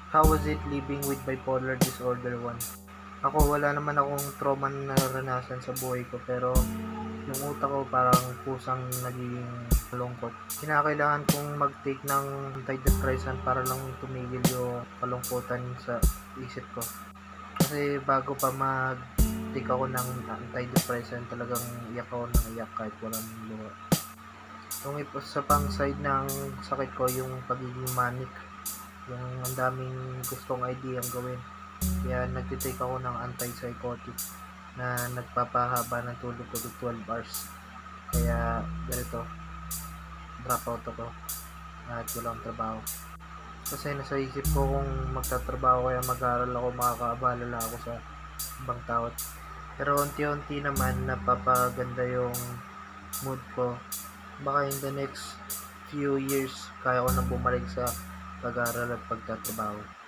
How was it living with bipolar disorder 1? Ako, wala naman akong trauma na naranasan sa buhay ko, pero yung utak ko parang kusang naging malungkot. Kinakailangan kong mag-take ng antidepressant para lang tumigil yung kalungkutan sa isip ko. Kasi bago pa mag-take ako ng antidepressant, talagang iyak ako ng iyak kahit walang luha. Yung isa pang side ng sakit ko, yung pagiging manic. Yung ang daming gustong idea ang gawin. Kaya nagtitake ako ng antipsychotic na nagpapahaba ng tulog ko to 12 hours. Kaya ganito, drop out ako at walang trabaho. Kasi nasa isip ko kung magtatrabaho kaya mag-aaral ako, makakaabala lang ako sa ibang tao. Pero unti-unti naman napapaganda yung mood ko. Baka in the next few years kaya ko nang bumalik sa pag-aaral at pagtatrabaho.